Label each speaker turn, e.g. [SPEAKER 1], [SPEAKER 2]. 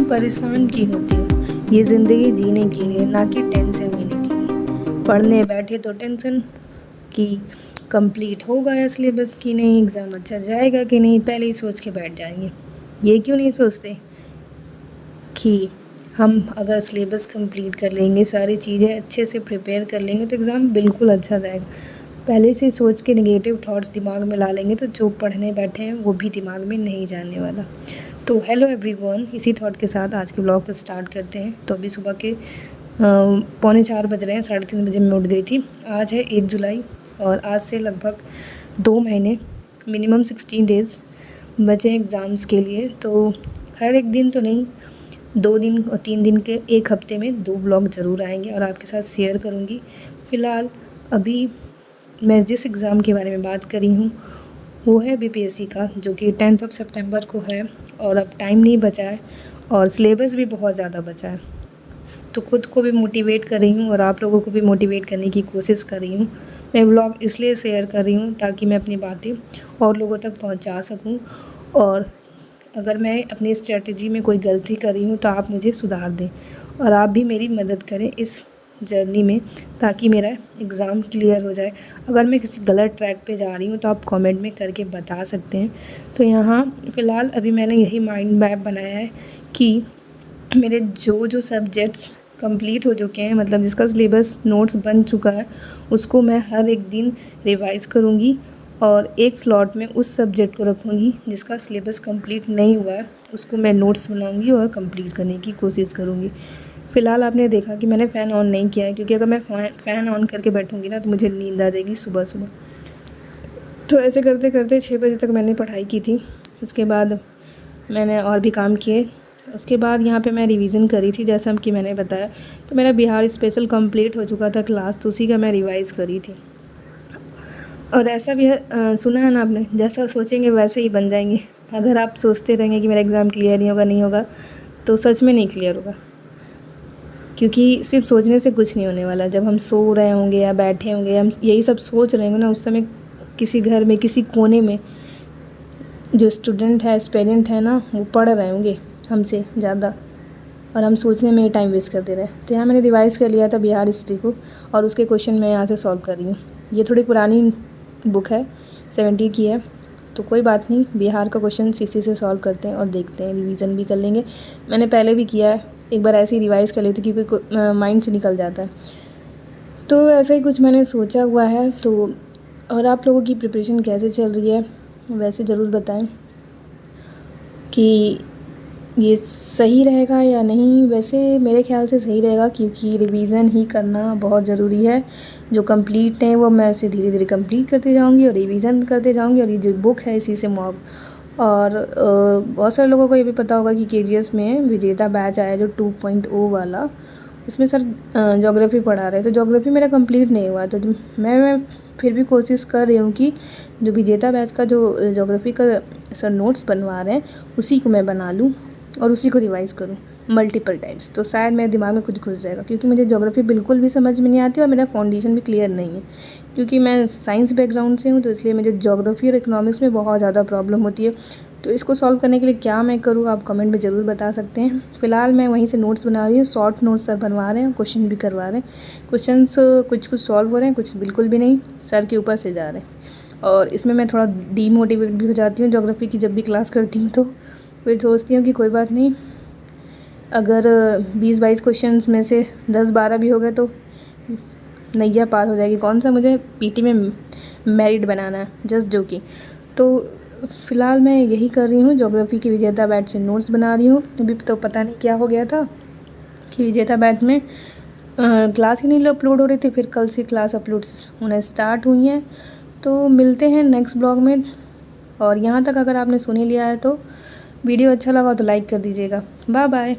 [SPEAKER 1] परेशान क्यों होती हो? ये ज़िंदगी जीने के लिए, ना कि टेंशन लेने के लिए। पढ़ने बैठे तो टेंशन कि कंप्लीट होगा या सिलेबस कि नहीं, एग्ज़ाम अच्छा जाएगा कि नहीं, पहले ही सोच के बैठ जाएंगे। ये क्यों नहीं सोचते कि हम अगर सिलेबस कंप्लीट कर लेंगे, सारी चीज़ें अच्छे से प्रिपेयर कर लेंगे तो एग्ज़ाम बिल्कुल अच्छा जाएगा। पहले से सोच के नेगेटिव थॉट्स दिमाग में ला लेंगे तो जो पढ़ने बैठे हैं वो भी दिमाग में नहीं जाने वाला। तो हेलो एवरीवन, इसी थॉट के साथ आज के ब्लॉग को स्टार्ट करते हैं। तो अभी सुबह के 3:45 बज रहे हैं, 3:30 बजे मैं उठ गई थी। आज है 1 जुलाई और आज से लगभग 2 महीने, मिनिमम 16 डेज़ बचे हैं एग्ज़ाम्स के लिए। तो हर एक दिन तो नहीं, 2 दिन और 3 दिन के एक हफ़्ते में 2 ब्लॉग ज़रूर आएंगे और आपके साथ शेयर करूँगी। फ़िलहाल अभी मैं जिस एग्ज़ाम के बारे में बात करी हूँ वो है बीपीएससी का, जो कि 10 सितंबर को है और अब टाइम नहीं बचा है और सिलेबस भी बहुत ज़्यादा बचा है। तो खुद को भी मोटिवेट कर रही हूँ और आप लोगों को भी मोटिवेट करने की कोशिश कर रही हूँ। मैं ब्लॉग इसलिए शेयर कर रही हूँ ताकि मैं अपनी बातें और लोगों तक पहुँचा सकूँ, और अगर मैं अपनी स्ट्रेटजी में कोई गलती कर रही हूँ तो आप मुझे सुधार दें और आप भी मेरी मदद करें इस जर्नी में, ताकि मेरा एग्ज़ाम क्लियर हो जाए। अगर मैं किसी गलत ट्रैक पे जा रही हूँ तो आप कमेंट में करके बता सकते हैं। तो यहाँ फ़िलहाल अभी मैंने यही माइंड मैप बनाया है कि मेरे जो सब्जेक्ट्स कंप्लीट हो चुके हैं, मतलब जिसका सिलेबस नोट्स बन चुका है, उसको मैं हर एक दिन रिवाइज़ करूँगी और एक स्लॉट में उस सब्जेक्ट को रखूँगी जिसका सिलेबस कंप्लीट नहीं हुआ है, उसको मैं नोट्स बनाऊँगी और कंप्लीट करने की कोशिश करूँगी। फ़िलहाल आपने देखा कि मैंने फ़ैन ऑन नहीं किया है, क्योंकि अगर मैं फ़ैन ऑन करके बैठूँगी ना तो मुझे नींद आ जाएगी सुबह। तो ऐसे करते करते 6 बजे तक मैंने पढ़ाई की थी। उसके बाद मैंने और भी काम किए। उसके बाद यहाँ पे मैं रिवीज़न करी थी, जैसा कि मैंने बताया। तो मेरा बिहार स्पेशल कंप्लीट हो चुका था क्लास, तो उसी का मैं रिवाइज़ करी थी। और ऐसा भी है, सुना है ना आपने, जैसा सोचेंगे वैसे ही बन जाएंगे। अगर आप सोचते रहेंगे कि मेरा एग्ज़ाम क्लियर नहीं होगा तो सच में नहीं क्लियर होगा, क्योंकि सिर्फ सोचने से कुछ नहीं होने वाला। जब हम सो रहे होंगे या बैठे होंगे, हम यही सब सोच रहे होंगे ना, उस समय किसी घर में किसी कोने में जो स्टूडेंट है, एस्पिरेंट है ना, वो पढ़ रहे होंगे हमसे ज़्यादा, और हम सोचने में ही टाइम वेस्ट कर दे रहे हैं। तो यहाँ मैंने रिवाइज़ कर लिया था बिहार हिस्ट्री को, और उसके क्वेश्चन मैं यहाँ से सॉल्व कर रही हूँ। ये थोड़ी पुरानी बुक है, 70 की है, तो कोई बात नहीं, बिहार का क्वेश्चन इसी से सॉल्व करते हैं और देखते हैं, रिवीजन भी कर लेंगे। मैंने पहले भी किया है, एक बार ऐसे ही रिवाइज़ कर लेती क्योंकि माइंड से निकल जाता है। तो ऐसा ही कुछ मैंने सोचा हुआ है। तो और आप लोगों की प्रिपरेशन कैसे चल रही है वैसे ज़रूर बताएं कि ये सही रहेगा या नहीं। वैसे मेरे ख्याल से सही रहेगा, क्योंकि रिवीज़न ही करना बहुत ज़रूरी है। जो कंप्लीट है वो मैं उसे धीरे धीरे कंप्लीट करते जाऊंगी और रिवीज़न करते जाऊंगी, और ये जो बुक है इसी से मॉब। और बहुत सारे लोगों को ये भी पता होगा कि केजीएस में विजेता बैच आया जो 2.0 वाला, इसमें सर ज्योग्राफी पढ़ा रहे हैं। तो ज्योग्राफी मेरा कंप्लीट नहीं हुआ, तो मैं फिर भी कोशिश कर रही हूँ कि जो विजेता बैच का जो ज्योग्राफी का सर नोट्स बनवा रहे हैं उसी को मैं बना लूँ और उसी को रिवाइज़ करूँ मल्टीपल टाइम्स, तो शायद मेरे दिमाग में कुछ घुस जाएगा। क्योंकि मुझे ज्योग्राफी बिल्कुल भी समझ में नहीं आती और मेरा फाउंडेशन भी क्लियर नहीं है, क्योंकि मैं साइंस बैकग्राउंड से हूँ, तो इसलिए मुझे ज्योग्राफी और इकोनॉमिक्स में बहुत ज़्यादा प्रॉब्लम होती है। तो इसको सॉल्व करने के लिए क्या मैं करूँ, आप कमेंट में ज़रूर बता सकते हैं। फ़िलहाल मैं वहीं से नोट्स बना रही हूँ, शॉर्ट नोट्स सर बनवा रहे हैं, क्वेश्चन भी करवा रहे हैं। क्वेश्चंस कुछ सॉल्व हो रहे हैं, कुछ बिल्कुल भी नहीं, सर के ऊपर से जा रहे हैं। और इसमें मैं थोड़ा डीमोटिवेट भी हो जाती हूँ ज्योग्राफी की, जब भी क्लास करती हूँ तो फिर सोचती हूँ कि कोई बात नहीं, अगर 20-22 क्वेश्चंस में से 10-12 भी हो गए तो नैया पार हो जाएगी। कौन सा मुझे पीटी में मेरिट बनाना है, जस्ट जोकिंग। तो फ़िलहाल मैं यही कर रही हूँ, ज्योग्राफी की विजेता बैच से नोट्स बना रही हूँ। अभी तो पता नहीं क्या हो गया था कि विजेता बैच में क्लास ही नहीं अपलोड हो रही थी, फिर कल से क्लास अपलोड्स होना स्टार्ट हुई हैं। तो मिलते हैं नेक्स्ट ब्लॉग में। और यहाँ तक अगर आपने सुन ही लिया है तो वीडियो अच्छा लगा तो लाइक कर दीजिएगा। Bye bye.